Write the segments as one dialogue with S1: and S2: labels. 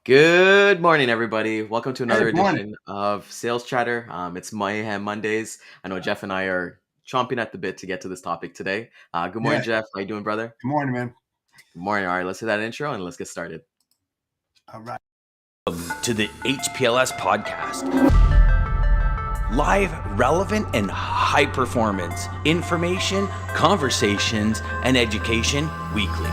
S1: Good morning, everybody. Welcome to
S2: Hey,
S1: another
S2: good morning.
S1: edition of Sales Chatter. It's Mayhem Mondays. I know Jeff and I are chomping at the bit to get to this topic today. Good morning,
S2: Yeah,
S1: Jeff. How you doing, brother?
S2: good morning, man.
S1: Good morning. All right, let's hit that intro and let's get started.
S2: All right.
S3: To the HPLS podcast. Live, relevant, and high performance information, conversations, and education weekly.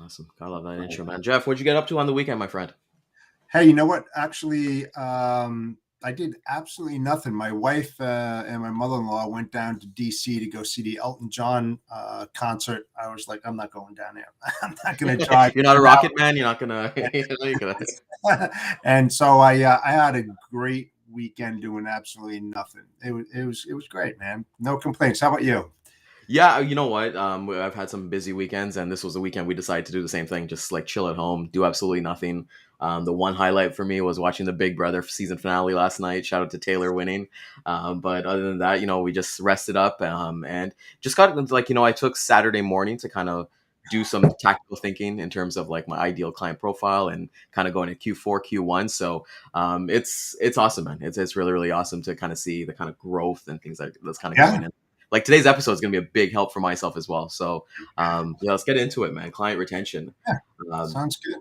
S1: Awesome. I love that intro, man. Jeff, what'd you get up to on the weekend, my friend?
S2: Hey, you know what? Actually, I did absolutely nothing. My wife and my mother-in-law went down to DC to go see the Elton John concert. I was like, I'm not going down there. I'm not going to drive.
S1: You're not a rocket man. You're not gonna. You're gonna.
S2: And so I had a great weekend doing absolutely nothing. It was great, man. No complaints. How about you?
S1: Yeah, you know what? I've had some busy weekends, and this was the weekend we decided to do the same thing, just like chill at home, do absolutely nothing. The one highlight for me was watching the Big Brother season finale last night. Shout out to Taylor winning. But other than that, we just rested up and just got like, I took Saturday morning to kind of do some tactical thinking in terms of like my ideal client profile and kind of going to Q4, Q1. So it's awesome, man. It's really, really awesome to kind of see the kind of growth and things that's kind of
S2: Yeah,
S1: going in. Like today's episode is going to be a big help for myself as well. So yeah, let's get into it, man. Client retention.
S2: yeah,
S1: Um,
S2: sounds good.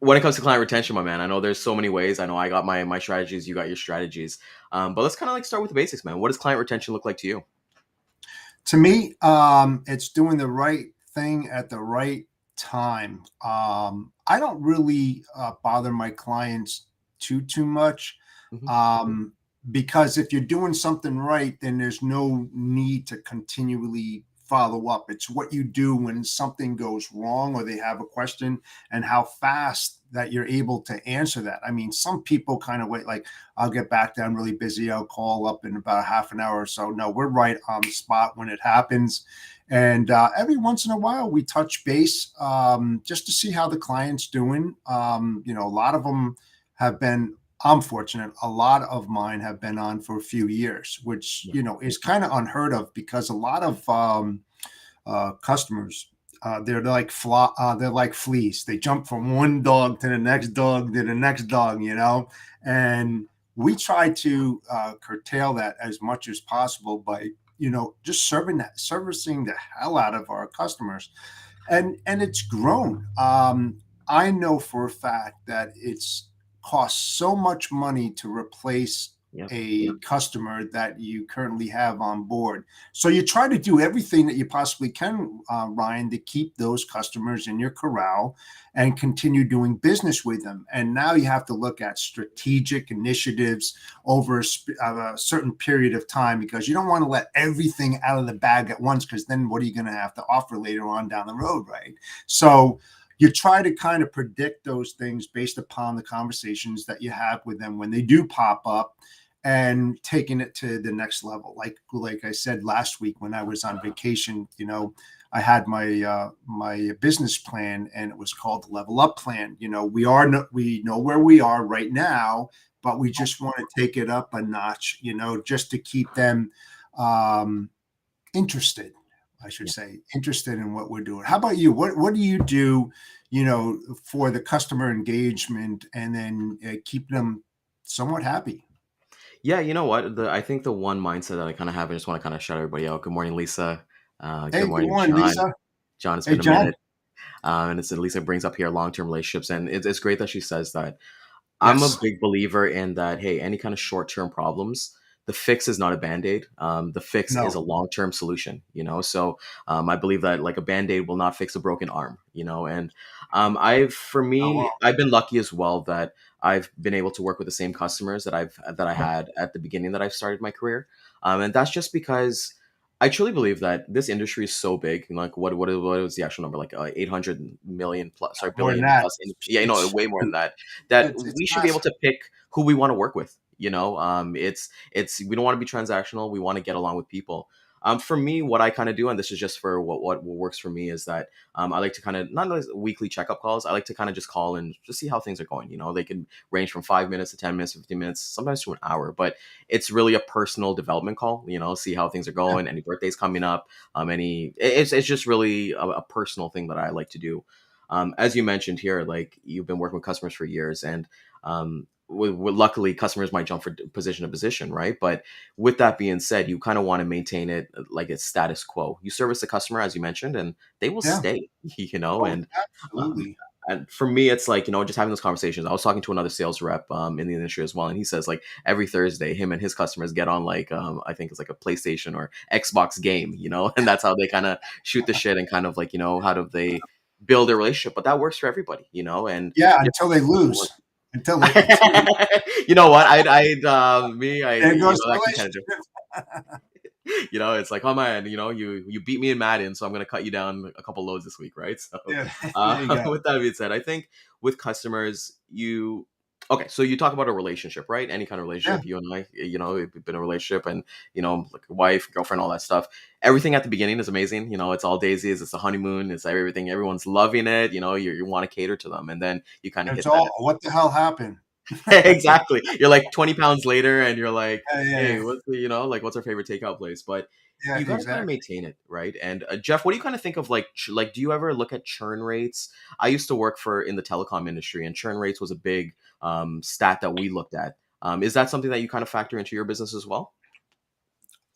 S1: when it comes to client retention, my man, I know there's so many ways. I know I got my strategies, you got your strategies. But let's kind of like start with the basics, man. What does client retention look like to you?
S2: To me, it's doing the right thing at the right time. I don't really bother my clients too much,
S1: Hmm.
S2: um, because if you're doing something right, then there's no need to continually follow up. It's what you do when something goes wrong or they have a question, and how fast that you're able to answer that. I mean, some people kind of wait, like, I'll get back there. I'm really busy. I'll call up in about a half an hour or so. No, we're right on the spot when it happens. And every once in a while, we touch base just to see how the client's doing. A lot of them have been, I'm fortunate, a lot of mine have been on for a few years, which,
S1: Yeah.
S2: is kind of unheard of, because a lot of customers, they're like fleas. They jump from one dog to the next dog to the next dog, and we try to curtail that as much as possible by just servicing the hell out of our customers, and it's grown. I know for a fact that it's costs so much money to replace
S1: Yeah.
S2: a customer that you currently have on board. So you try to do everything that you possibly can, Ryan, to keep those customers in your corral and continue doing business with them. And now you have to look at strategic initiatives over a certain period of time, because you don't want to let everything out of the bag at once, because then what are you going to have to offer later on down the road, right? So you try to kind of predict those things based upon the conversations that you have with them when they do pop up, and taking it to the next level. Like I said last week when I was on vacation, I had my business plan, and it was called the Level Up Plan. We know where we are right now, but we just want to take it up a notch, just to keep them um, interested. I should
S1: Yeah.
S2: say, interested in what we're doing. How about you? What do you do, for the customer engagement, and then keep them somewhat happy?
S1: Yeah, you know what? I think the one mindset that I kind of have, I just want to kind of shout everybody out. Good morning, Lisa.
S2: Hey,
S1: Good
S2: good
S1: morning,
S2: morning,
S1: John.
S2: Lisa.
S1: John, it's
S2: Hey,
S1: been a
S2: John.
S1: minute. And it's Lisa brings up here long-term relationships, and it's great that she says that. I'm a
S2: Yes.
S1: big believer in that. Hey, any kind of short-term problems, the fix is not a band-aid. The fix is
S2: No.
S1: a long-term solution. So I believe that like a band-aid will not fix a broken arm. And for
S2: Oh,
S1: me,
S2: well.
S1: I've been lucky as well that I've been able to work with the same customers that I had at the beginning that I started my career, and that's just because. I truly believe that this industry is so big. Like, what is the actual number? Like 800 million plus, sorry,
S2: More than
S1: billion
S2: that.
S1: plus industry. Yeah,
S2: It's
S1: way more than
S2: huge.
S1: that. That
S2: It's
S1: we should be able
S2: massive.
S1: to pick who we want to work with. It's we don't want to be transactional. We want to get along with people. For me, what I kind of do, and this is just for what works for me, is that I like to kind of not like weekly checkup calls. I like to kind of just call and just see how things are going. You know, they can range from 5 minutes to 10 minutes, 15 minutes, sometimes to an hour. But it's really a personal development call. You know, see how things are
S2: Yeah.
S1: going. Any birthdays coming up? It's just really a personal thing that I like to do. As you mentioned here, like you've been working with customers for years, and luckily customers might jump from position to position, right? But with that being said, you kind of want to maintain it like it's status quo. You service the customer, as you mentioned, and they will
S2: Yeah.
S1: stay, you know.
S2: Oh,
S1: Um,
S2: absolutely.
S1: and for me, it's like, you know, just having those conversations. I was talking to another sales rep in the industry as well, and he says like every Thursday, him and his customers get on like I think it's like a PlayStation or Xbox game, you know, and that's how they kind of shoot the shit and kind of like, you know, how do they build a relationship. But that works for everybody, you know, and
S2: Yeah,
S1: yeah,
S2: until they lose. Until they
S1: you know what? I
S2: there
S1: you
S2: goes
S1: know
S2: the
S1: that can kind of
S2: relationship.
S1: you know, it's like, oh man, you know, you beat me in Madden, so I'm gonna cut you down a couple loads this week, right? So,
S2: Yeah, there you go.
S1: with that being said, I think with customers, okay, so you talk about a relationship, right? Any kind of
S2: Yeah,
S1: relationship, you and I, you know, we've been in a relationship, and you know, like wife, girlfriend, all that stuff. Everything at the beginning is amazing. You know, it's all daisies, it's a honeymoon, it's everything. Everyone's loving it. You know, you want to cater to them, and then you kind of
S2: it's
S1: hit that.
S2: all what the hell happened?
S1: Exactly. You're like 20 pounds later and you're like,
S2: Yeah,
S1: hey,
S2: yeah,
S1: you know, like what's our favorite takeout place? But
S2: yeah,
S1: you got to kind of
S2: exactly.
S1: maintain it, right? And Jeff, what do you kind of think of like, like, do you ever look at churn rates? I used to work in the telecom industry, and churn rates was a big stat that we looked at. Is that something that you kind of factor into your business as well?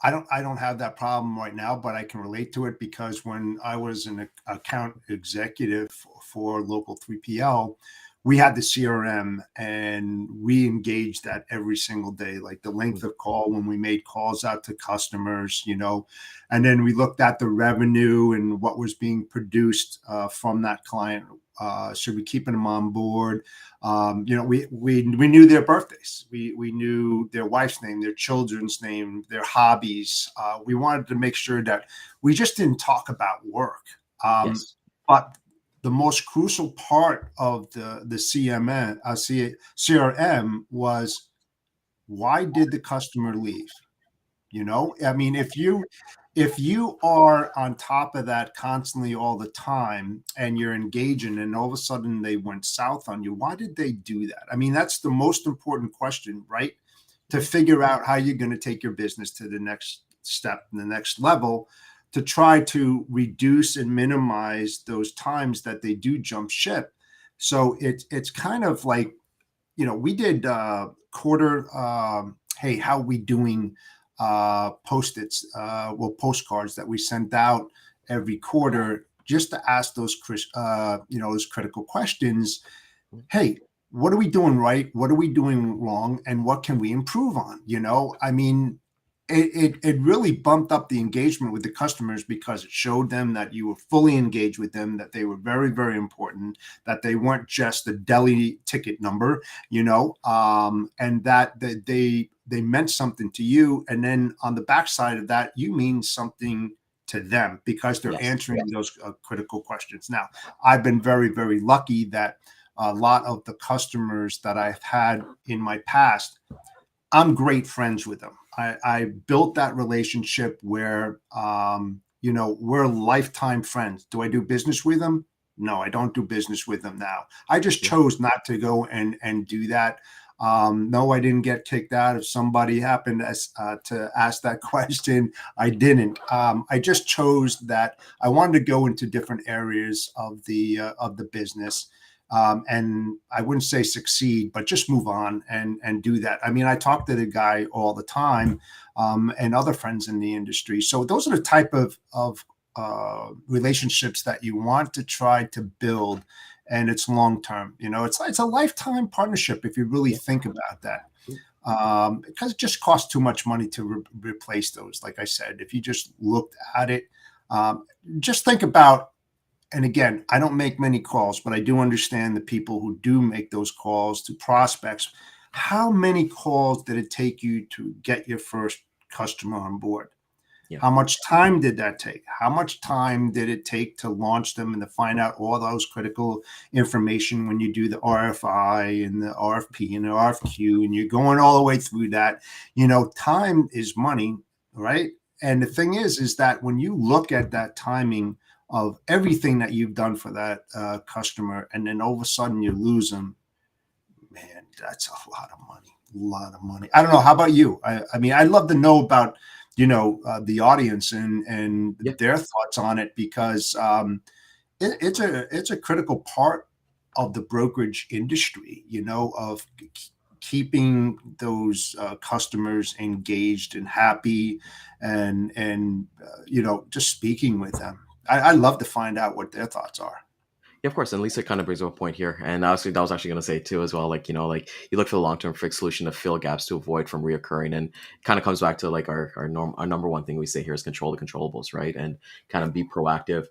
S2: I don't have that problem right now, but I can relate to it because when I was an account executive for local 3PL, we had the CRM and we engaged that every single day, like the length of call when we made calls out to customers, and then we looked at the revenue and what was being produced from that client. Should we keeping them on board? We knew their birthdays. We knew their wife's name, their children's name, their hobbies. We wanted to make sure that we just didn't talk about work.
S1: Yes.
S2: But the most crucial part of the CRM was, why did the customer leave? I mean, if you are on top of that constantly all the time and you're engaging and all of a sudden they went south on you, why did they do that? I mean, that's the most important question, right? To figure out how you're going to take your business to the next step and the next level, to try to reduce and minimize those times that they do jump ship. So it's kind of like, we did quarter, hey, how we doing, post-its, postcards that we sent out every quarter just to ask those critical questions. Hey, what are we doing right? What are we doing wrong? And what can we improve on? I mean, it really bumped up the engagement with the customers because it showed them that you were fully engaged with them, that they were very, very important, that they weren't just a deli ticket number, and that they meant something to you. And then on the backside of that, you mean something to them because they're
S1: Yes.
S2: answering those critical questions. Now, I've been very, very lucky that a lot of the customers that I've had in my past, I'm great friends with them. I built that relationship where, we're lifetime friends. Do I do business with them? No, I don't do business with them now. I just
S1: Yeah.
S2: chose not to go and do that. No, I didn't get kicked out. If somebody happened to ask that question, I didn't. I just chose that I wanted to go into different areas of the business, and I wouldn't say succeed, but just move on and do that. I mean, I talk to the guy all the time, and other friends in the industry. So those are the type of relationships that you want to try to build, and it's long term. It's a lifetime partnership if you really think about that. Because it just costs too much money to replace those. Like I said, if you just looked at it, just think about. And again, I don't make many calls, but I do understand the people who do make those calls to prospects. How many calls did it take you to get your first customer on board?
S1: Yeah.
S2: How much time did that take? How much time did it take to launch them and to find out all those critical information when you do the RFI and the RFP and the RFQ and you're going all the way through that? Time is money, right? And the thing is that when you look at that timing of everything that you've done for that customer, and then all of a sudden you lose them, man, that's a lot of money. A lot of money. I don't know. How about you? I mean, I'd love to know about, the audience and
S1: Yeah.
S2: their thoughts on it, because it's a critical part of the brokerage industry, of keeping those customers engaged and happy, and just speaking with them. I'd love to find out what their thoughts are.
S1: Yeah, of course. And Lisa kind of brings up a point here. And that was actually going to say too, as well, like, like you look for the long-term fixed solution to fill gaps to avoid from reoccurring. And kind of comes back to like our number one thing we say here is control the controllables, right? And kind of be proactive.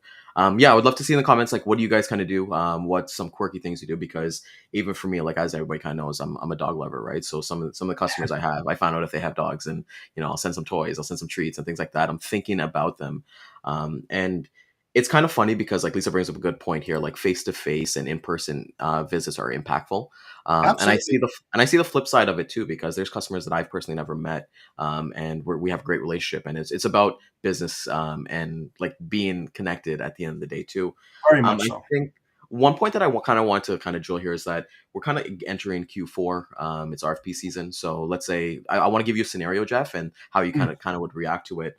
S1: Yeah, I would love to see in the comments, like, what do you guys kind of do? What's some quirky things you do? Because even for me, like, as everybody kind of knows, I'm a dog lover, right? So some of the customers I have, I find out if they have dogs, and, I'll send some toys, I'll send some treats and things like that. I'm thinking about them. And it's kind of funny because, like, Lisa brings up a good point here, like face to face and in person visits are impactful. And
S2: Absolutely.
S1: I see the flip side of it too, because there's customers that I've personally never met, and we have a great relationship, and it's about business, and like being connected at the end of the day too.
S2: Very much
S1: I
S2: so.
S1: think one point that I kind of want to kind of drill here is that we're kind of entering Q4. It's RFP season, so let's say I want to give you a scenario, Jeff, and how you
S2: Mm.
S1: kind of would react to it.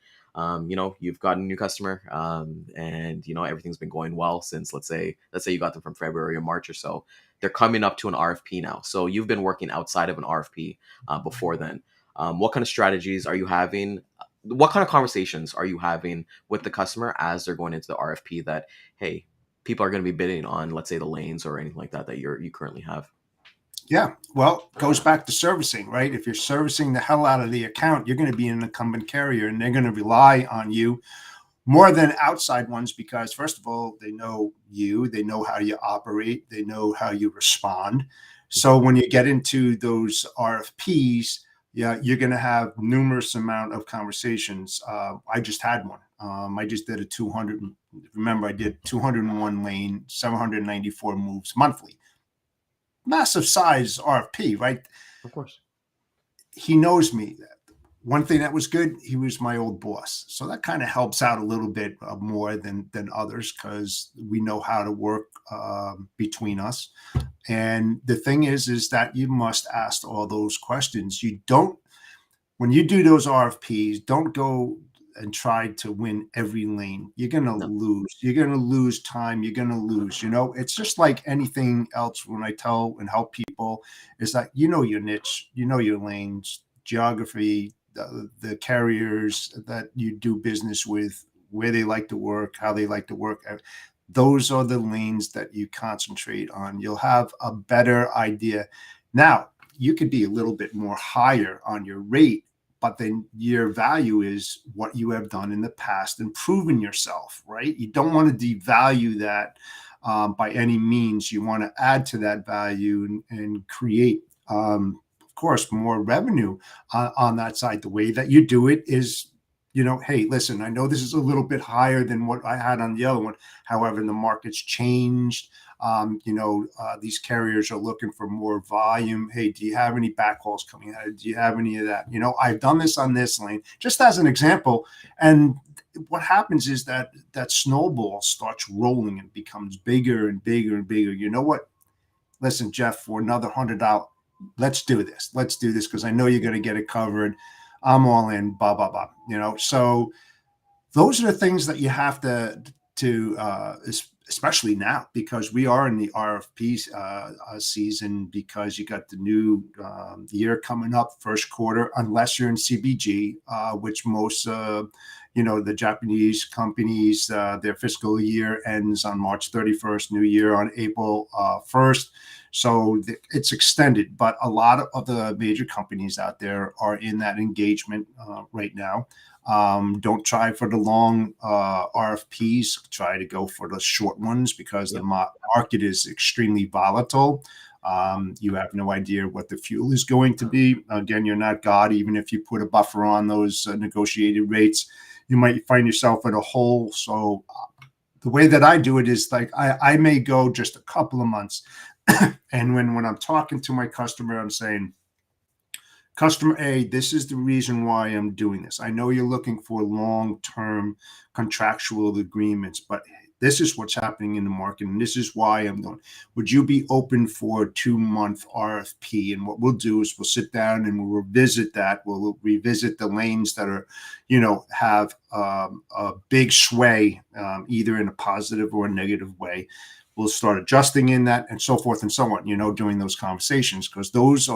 S1: You've got a new customer, and everything's been going well since, let's say you got them from February or March or so. They're coming up to an RFP now, so you've been working outside of an RFP before then. What kind of strategies are you having? What kind of conversations are you having with the customer as they're going into the RFP? That, hey, people are going to be bidding on, let's say, the lanes or anything like that you currently have.
S2: Yeah. Well, it goes back to servicing, right? If you're servicing the hell out of the account, you're going to be an incumbent carrier, and they're going to rely on you more than outside ones, because first of all, they know you, they know how you operate, they know how you respond. So when you get into those RFPs, yeah, you're going to have numerous amount of conversations. I just had one. I just did a 200. Remember, I did 201 lane, 794 moves monthly. Massive size RFP, right?
S1: Of course.
S2: He knows me. One thing that was good, he was my old boss, so that kind of helps out a little bit more than others, because we know how to work between us. And the thing is that you must ask all those questions. You don't, when you do those RFPs, don't go and try to win every lane. You're going to
S1: No.
S2: lose. You're going to lose time. You're going to lose. It's just like anything else. When I tell and help people, is that your niche, your lanes, geography, the carriers that you do business with, where they like to work, how they like to work. Those are the lanes that you concentrate on. You'll have a better idea. Now, you could be a little bit more higher on your rate, but then your value is what you have done in the past and proven yourself, right? You don't want to devalue that by any means. You want to add to that value and create, of course, more revenue on that side. The way that you do it is, hey, listen, I know this is a little bit higher than what I had on the other one. However, the market's changed. These carriers are looking for more volume. Hey, do you have any backhauls coming out? Do you have any of that? I've done this on this lane, just as an example. And what happens is that snowball starts rolling and becomes bigger and bigger and bigger. You know what? Listen, Jeff, for another $100, let's do this. Let's do this, because I know you're going to get it covered. I'm all in, blah, blah, blah. So those are the things that you have to especially now, because we are in the RFP season, because you got the new year coming up, first quarter, unless you're in CBG, which most, the Japanese companies, their fiscal year ends on March 31st, New Year on April 1st. So it's extended, but a lot of the major companies out there are in that engagement right now. Don't try for the long RFPs. Try to go for the short ones, because
S1: Yep.
S2: the market is extremely volatile. You have no idea what the fuel is going to be. Again, you're not God. Even if you put a buffer on those negotiated rates, you might find yourself in a hole. So the way that I do it is, like, I may go just a couple of months. And when I'm talking to my customer, I'm saying, Customer A, this is the reason why I'm doing this. I know you're looking for long-term contractual agreements, but this is what's happening in the market, and this is why I'm doing. Would you be open for a 2-month RFP? And what we'll do is we'll sit down and we'll revisit that. We'll revisit the lanes that are, have a big sway, either in a positive or a negative way. We'll start adjusting in that and so forth and so on, during those conversations, because those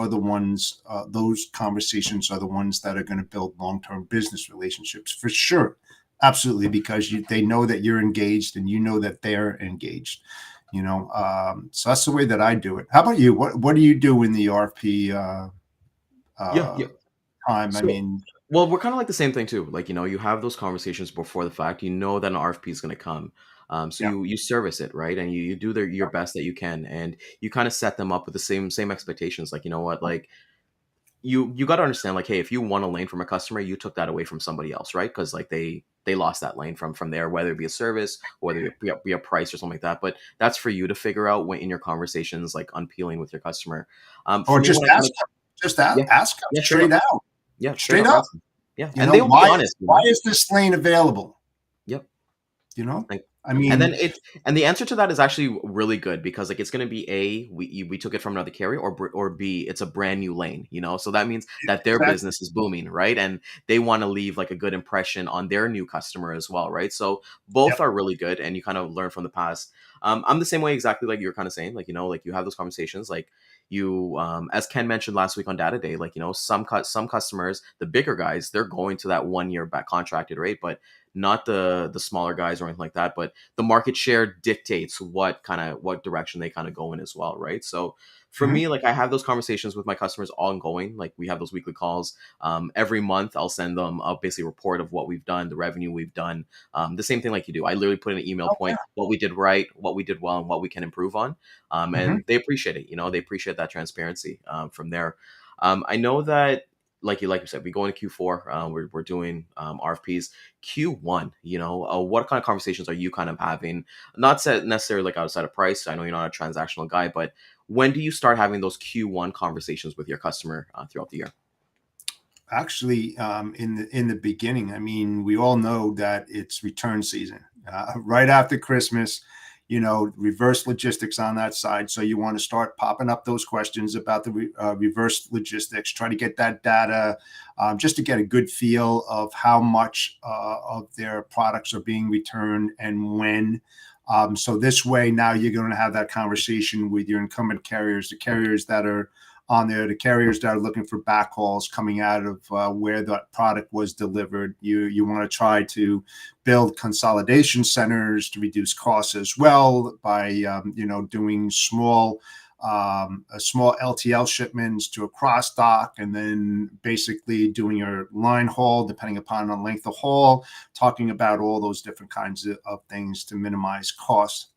S2: conversations are the ones that are going to build long-term business relationships for sure. Absolutely, because they know that you're engaged and you know that they're engaged. So that's the way that I do it. How about you? What do you do in the RFP
S1: Yeah.
S2: time? I
S1: So,
S2: mean,
S1: well, we're kind of like the same thing too. Like, you have those conversations before the fact. You know that an RFP is going to come. So
S2: yeah,
S1: you service it, right? And you do your best that you can, and you kind of set them up with the same expectations. Like, you know what, like you got to understand, like, hey, if you want a lane from a customer, you took that away from somebody else, right? Because like they lost that lane from there, whether it be a service or whether it be a price or something like that. But that's for you to figure out when in your conversations, like unpeeling with your customer. For
S2: or
S1: me,
S2: just
S1: when I kind
S2: ask
S1: of
S2: them, just
S1: yeah
S2: ask them
S1: yeah straight
S2: straight
S1: up
S2: out,
S1: straight
S2: straight
S1: up
S2: up.
S1: ask them. Yeah, and they'll be
S2: Why is
S1: honest.
S2: this lane available?
S1: Yep.
S2: You know,
S1: Like,
S2: I
S1: and then
S2: mean,
S1: the answer to that is actually really good, because like it's going to be we took it from another carrier, or B, it's a brand new lane, so that means that their
S2: exactly.
S1: business is booming, right? And they want to leave like a good impression on their new customer as well, right? So both
S2: Yep.
S1: are really good, and you kind of learn from the past. I'm the same way, exactly like you're kind of saying, like, like you have those conversations, like you as Ken mentioned last week on Data Day, like, some customers, the bigger guys, they're going to that 1 year back contracted rate, but not the smaller guys or anything like that. But the market share dictates what direction they kind of go in as well, right? So for
S2: Mhm.
S1: me, like, I have those conversations with my customers ongoing. Like, we have those weekly calls. Every month I'll send them a basically report of what we've done, the revenue we've done. The same thing like you do. I literally put in an email
S2: Oh, yeah.
S1: point what we did right, what we did well, and what we can improve on.
S2: Mhm.
S1: And they appreciate it. They appreciate that transparency from there. I know that, like you said, we go into Q4. We're doing RFPs. Q1, what kind of conversations are you kind of having? Not set necessarily like outside of price. I know you're not a transactional guy, but when do you start having those Q1 conversations with your customer throughout the year?
S2: Actually, in the beginning, I mean, we all know that it's return season, right after Christmas. Reverse logistics on that side. So you want to start popping up those questions about the reverse logistics. Try to get that data, just to get a good feel of how much of their products are being returned and when. So this way, now you're going to have that conversation with your incumbent carriers, the carriers that are on there, the carriers that are looking for backhauls coming out of where that product was delivered. You want to try to build consolidation centers to reduce costs as well by doing small LTL shipments to a cross dock, and then basically doing your line haul depending upon the length of haul, talking about all those different kinds of things to minimize costs.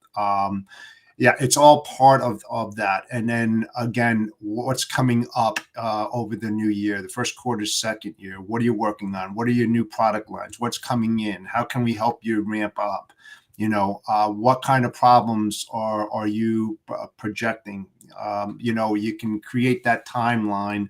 S2: Yeah, it's all part of that. And then again, what's coming up over the new year, the first quarter, second year? What are you working on? What are your new product lines? What's coming in? How can we help you ramp up? What kind of problems are you projecting? You can create that timeline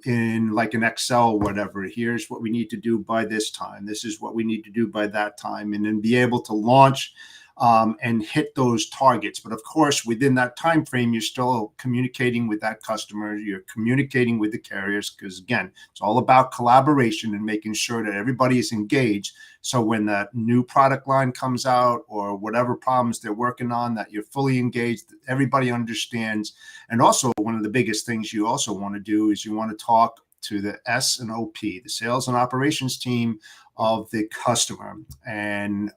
S2: in like an Excel or whatever. Here's what we need to do by this time. This is what we need to do by that time, and then be able to launch and hit those targets. But of course, within that time frame, you're still communicating with that customer. You're communicating with the carriers, because again, it's all about collaboration and making sure that everybody is engaged. So when that new product line comes out, or whatever problems they're working on, that you're fully engaged, everybody understands. And also, one of the biggest things you also want to do is you want to talk to the S and OP, the sales and operations team of the customer. And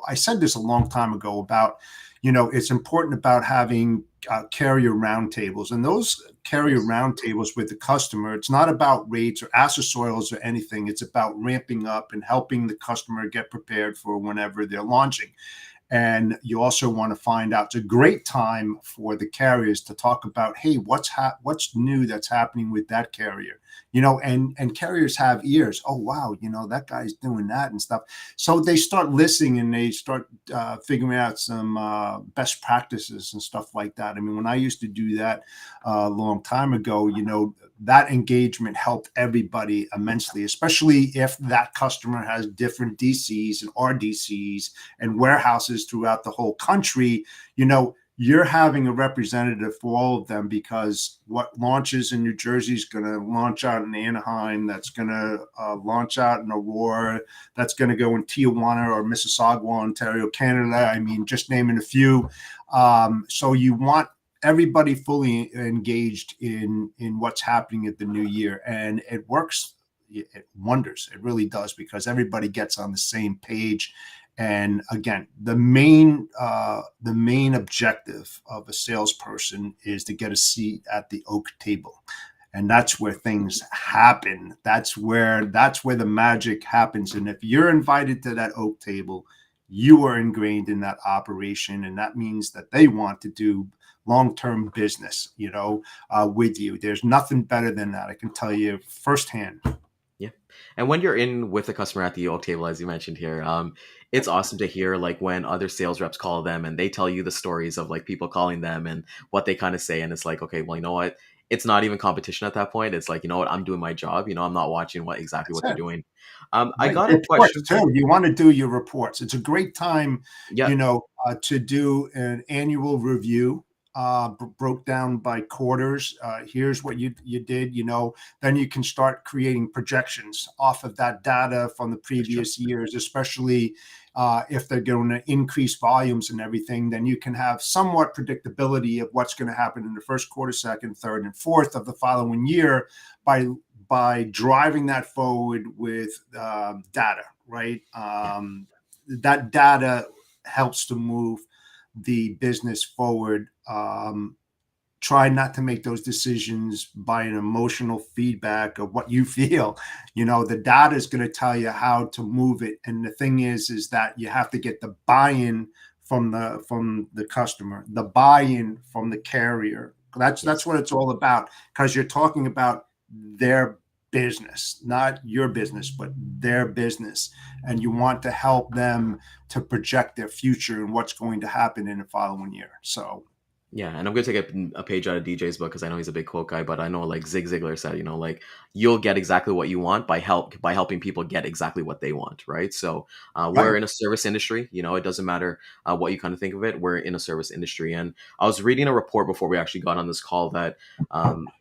S2: I said this a long time ago about, it's important about having carrier roundtables, and those carrier roundtables with the customer. It's not about rates or accessorials or anything. It's about ramping up and helping the customer get prepared for whenever they're launching. And you also want to find out, it's a great time for the carriers to talk about, hey, what's new that's happening with that carrier? and carriers have ears. Oh, wow, that guy's doing that and stuff. So they start listening, and they start figuring out some best practices and stuff like that. I mean, when I used to do that a long time ago, that engagement helped everybody immensely, especially if that customer has different DCs and RDCs and warehouses throughout the whole country. You're having a representative for all of them, because what launches in New Jersey is going to launch out in Anaheim, that's going to launch out in Aurora, that's going to go in Tijuana or Mississauga, Ontario, Canada. I mean, just naming a few. So you want everybody fully engaged in what's happening at the new year, and it works. It wonders. It really does, because everybody gets on the same page. And again, the main objective of a salesperson is to get a seat at the oak table, and that's where things happen. That's where the magic happens. And if you're invited to that oak table, you are ingrained in that operation, and that means that they want to do long-term business, with you. There's nothing better than that. I can tell you firsthand.
S1: Yeah. And when you're in with a customer at the oak table, as you mentioned here, it's awesome to hear like when other sales reps call them and they tell you the stories of like people calling them and what they kind of say. And it's like, okay, well, you know what? It's not even competition at that point. It's like, you know what? I'm doing my job. I'm not watching what they're
S2: That's it.
S1: doing. I
S2: Right.
S1: got a
S2: Reports
S1: question for
S2: too. You want to do your reports. It's a great time,
S1: yeah,
S2: to do an annual review, broke down by quarters. Here's what you did, then you can start creating projections off of that data from the
S1: that's true.
S2: previous years, especially if they're going to increase volumes and everything. Then you can have somewhat predictability of what's going to happen in the first quarter, second, third, and fourth of the following year by driving that forward with data, right?
S1: Yeah.
S2: That data helps to move the business forward. Try not to make those decisions by an emotional feedback of what you feel. The data is going to tell you how to move it. And the thing is that you have to get the buy-in from the customer, the buy-in from the carrier. That's
S1: Yes.
S2: what it's all about, because you're talking about their business, not your business, but their business. And you want to help them to project their future and what's going to happen in the following year. So
S1: Yeah, and I'm gonna take a page out of DJ's book because I know he's a big quote guy, but I know like Zig Ziglar said, like you'll get exactly what you want by helping people get exactly what they want, right? So we're
S2: right.
S1: in a service industry. It doesn't matter what you kind of think of it. We're in a service industry, and I was reading a report before we actually got on this call that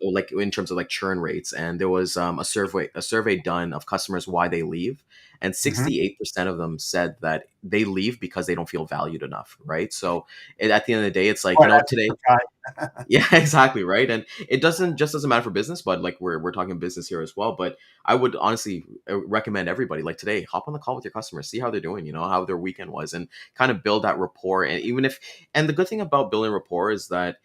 S1: like in terms of like churn rates, and there was a survey done of customers why they leave, and
S2: Mhm.
S1: 68% of them said that they leave because they don't feel valued enough, right? So at the end of the day, it's like,
S2: Boy, that's a
S1: today
S2: good guy.
S1: yeah, exactly, right? And it doesn't matter for business, but like we're talking business here as well. But I would honestly recommend everybody like today hop on the call with your customers, see how they're doing, how their weekend was, and kind of build that rapport. And the good thing about building rapport is that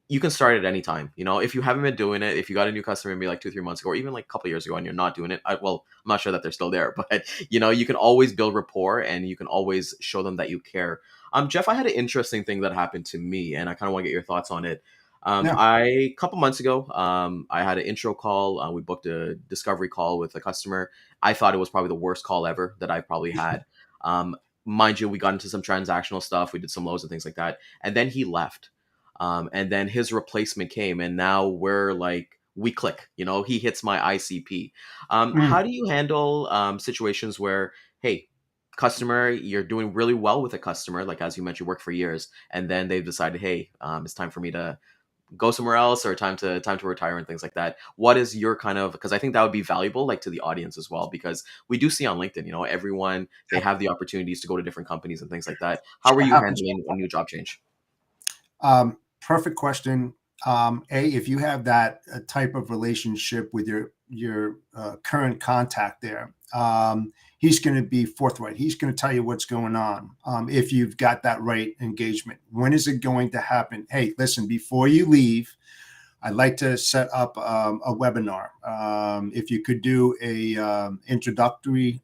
S1: you can start at any time. If you haven't been doing it, if you got a new customer maybe like 2-3 months ago, or even like a couple years ago, and you're not doing it, well, I'm not sure that they're still there, but you can always build rapport and you can always show them that you care. Jeff, I had an interesting thing that happened to me, and I kind of want to get your thoughts on it.
S2: Yeah.
S1: I a couple months ago, I had an intro call. We booked a discovery call with a customer. I thought it was probably the worst call ever that I've probably had. Um, Mind you, we got into some transactional stuff. We did some lows and things like that, and then he left. And then his replacement came, and now we're like, we click. He hits my ICP.
S2: Mm.
S1: How do you handle situations where, hey, customer, you're doing really well with a customer, like as you mentioned, work for years, and then they've decided, hey, it's time for me to go somewhere else, or time to retire and things like that. What is your kind of, because I think that would be valuable like to the audience as well, because we do see on LinkedIn, everyone, they have the opportunities to go to different companies and things like that. How are
S2: It
S1: you
S2: happens.
S1: handling a new job change?
S2: Perfect question. If you have that type of relationship with your current contact there, he's going to be forthright. He's going to tell you what's going on. If you've got that right engagement, when is it going to happen? Hey, listen, before you leave, I'd like to set up a webinar. If you could do a introductory,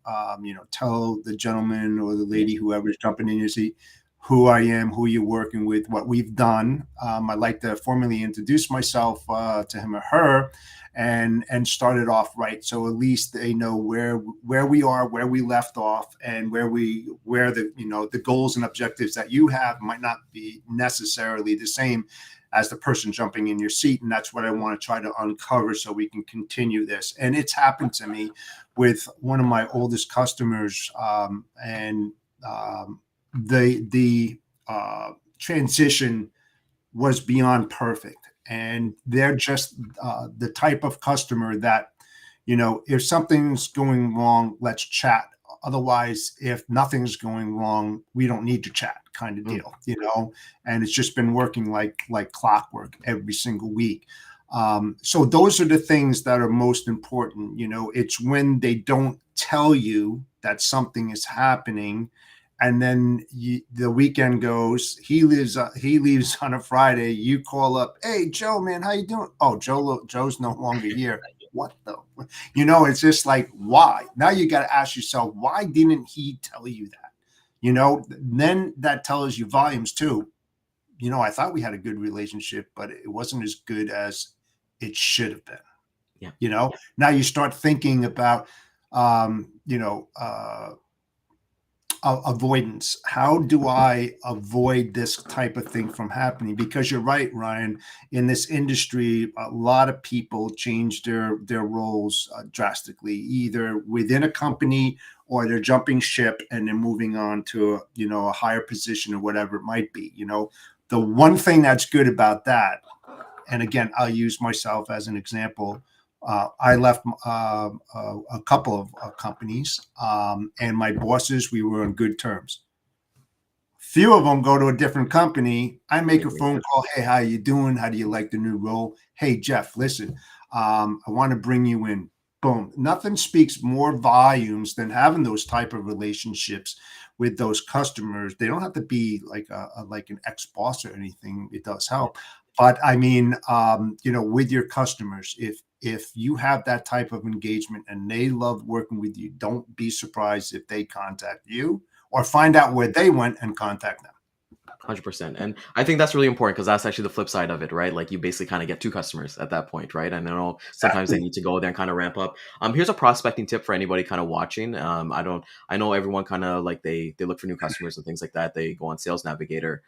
S2: tell the gentleman or the
S1: Yeah.
S2: lady, whoever's jumping in your seat, who I am, who you're working with, what we've done. I'd like to formally introduce myself to him or her, and start it off right. So at least they know where we are, where we left off, and where the the goals and objectives that you have might not be necessarily the same as the person jumping in your seat. And that's what I want to try to uncover so we can continue this. And it's happened to me with one of my oldest customers, and the transition was beyond perfect, and they're just the type of customer that, if something's going wrong, let's chat. Otherwise, if nothing's going wrong, we don't need to chat, kind of deal. And it's just been working like clockwork every single week. So those are the things that are most important. It's when they don't tell you that something is happening, and then the weekend goes. He leaves on a Friday. You call up, hey Joe, man, how you doing? Oh, Joe's no longer here. What the? It's just like, why? Now you got to ask yourself, why didn't he tell you that? Then that tells you volumes too. I thought we had a good relationship, but it wasn't as good as it should have been.
S1: Yeah.
S2: Now you start thinking about, avoidance. How do I avoid this type of thing from happening? Because you're right, Ryan, in this industry, a lot of people change their roles drastically, either within a company or they're jumping ship and they're moving on to a higher position or whatever it might be. The one thing that's good about that, and again, I'll use myself as an example. I left a couple of companies, and my bosses, we were on good terms. Few of them go to a different company. I make a phone call. Hey, how you doing? How do you like the new role? Hey, Jeff, listen, I want to bring you in. Boom. Nothing speaks more volumes than having those type of relationships with those customers. They don't have to be like an ex-boss or anything. It does help. But I mean, with your customers, if you have that type of engagement and they love working with you, don't be surprised if they contact you or find out where they went and contact them.
S1: 100%. And I think that's really important because that's actually the flip side of it, right? Like you basically kind of get two customers at that point, right? And I know sometimes they need to go there and kind of ramp up. Here's a prospecting tip for anybody kind of watching. I know everyone kind of like they look for new customers and things like that. They go on Sales Navigator.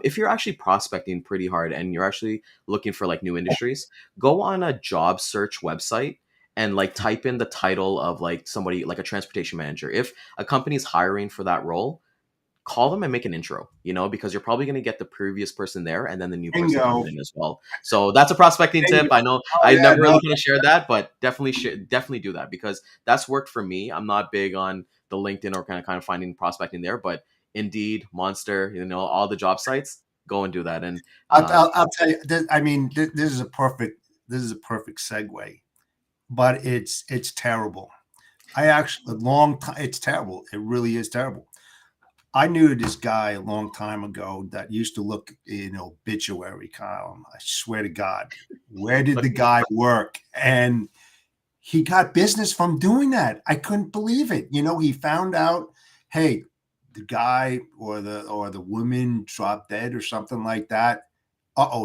S1: If you're actually prospecting pretty hard and you're actually looking for like new industries, go on a job search website and like type in the title of like somebody like a transportation manager. If a company's hiring for that role, call them and make an intro, because you're probably going to get the previous person there and then the new person coming in as well. So that's a prospecting tip. I know I never really kind of shared that, but definitely do that because that's worked for me. I'm not big on the LinkedIn or kind of finding prospecting there, but Indeed, Monster, all the job sites, go and do that. And
S2: I'll tell you, this is a perfect segue, but it's terrible. It's terrible. It really is terrible. I knew this guy a long time ago that used to look in obituary column. I swear to God, where did the guy work? And he got business from doing that. I couldn't believe it. He found out, hey, the guy or the woman dropped dead or something like that.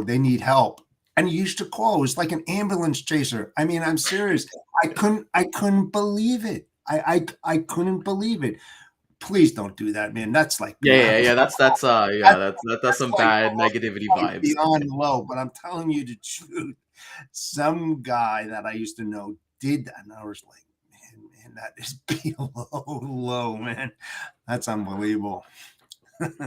S2: They need help. And he used to call. It was like an ambulance chaser. I mean, I'm serious. I couldn't believe it. I couldn't believe it. Please don't do that, man. That's like
S1: that's some
S2: like
S1: bad negativity vibes.
S2: Beyond low, but I'm telling you the truth. Some guy that I used to know did that, and I was like, man, that is below low, man. That's unbelievable.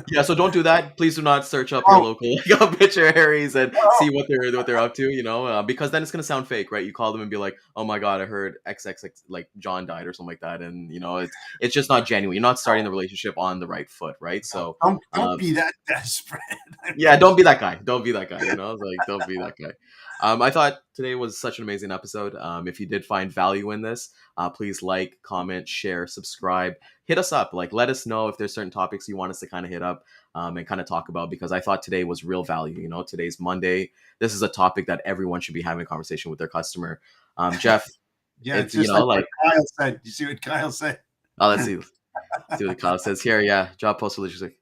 S1: Yeah, so don't do that. Please do not search up your local obituaries and see what they're up to, because then it's gonna sound fake, right? You call them and be like, "Oh my God, I heard XXX like John died or something like that," and it's just not genuine. You're not starting the relationship on the right foot, right? So
S2: don't be that desperate.
S1: Yeah, don't be that guy. Don't be that guy. Like don't be that guy. I thought today was such an amazing episode. If you did find value in this, please like, comment, share, subscribe, hit us up. Like, let us know if there's certain topics you want us to kind of hit up and kind of talk about, because I thought today was real value. Today's Monday. This is a topic that everyone should be having a conversation with their customer. Jeff,
S2: yeah, it's just like Kyle said. You see what Kyle said?
S1: Oh, let's see. Let's see what Kyle says here. Yeah, job post logistics.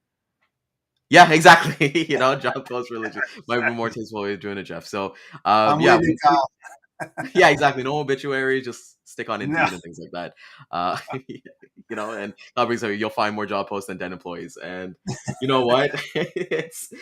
S1: Yeah, exactly. Job post religion might be more tasteful way of doing it, Jeff. So,
S2: I'm
S1: yeah,
S2: with you, Kyle.
S1: yeah, exactly. No obituary, just stick on
S2: No.
S1: Indeed and things like that. And companies are you'll find more job posts than dead employees. And you know what? it's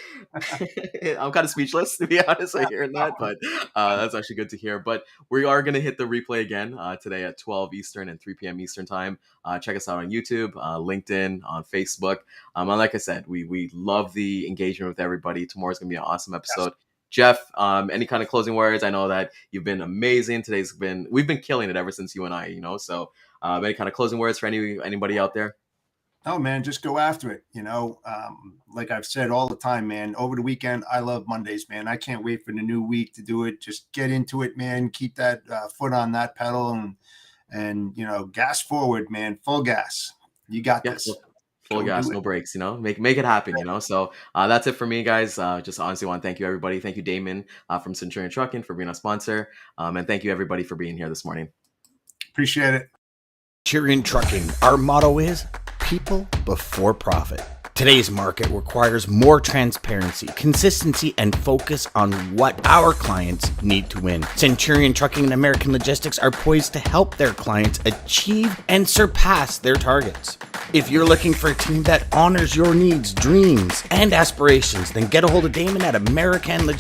S1: I'm kind of speechless to be honest, like hearing that, but that's actually good to hear. But we are gonna hit the replay again today at 12 Eastern and 3 p.m. Eastern time. Check us out on YouTube, LinkedIn, on Facebook. And like I said, we love the engagement with everybody. Tomorrow's gonna be an awesome
S2: Yes.
S1: episode. Jeff, any kind of closing words? I know that you've been amazing. We've been killing it ever since you and I, So, any kind of closing words for anybody out there?
S2: Oh man, just go after it. Like I've said all the time, man. Over the weekend, I love Mondays, man. I can't wait for the new week to do it. Just get into it, man. Keep that foot on that pedal and gas forward, man. Full gas. You got
S1: Yeah,
S2: this.
S1: full
S2: Go
S1: gas,
S2: do it.
S1: no breaks. Make it happen. So that's it for me, guys. Just honestly want to thank you, everybody. Thank you, Daman, from Centurion Trucking, for being a sponsor, and thank you, everybody, for being here this morning.
S2: Appreciate it.
S3: Centurion Trucking, our motto is people before profit. Today's market requires more transparency, consistency, and focus on what our clients need to win. Centurion Trucking and American Logistics are poised to help their clients achieve and surpass their targets. If you're looking for a team that honors your needs, dreams, and aspirations, then get a hold of Daman at American Logistics.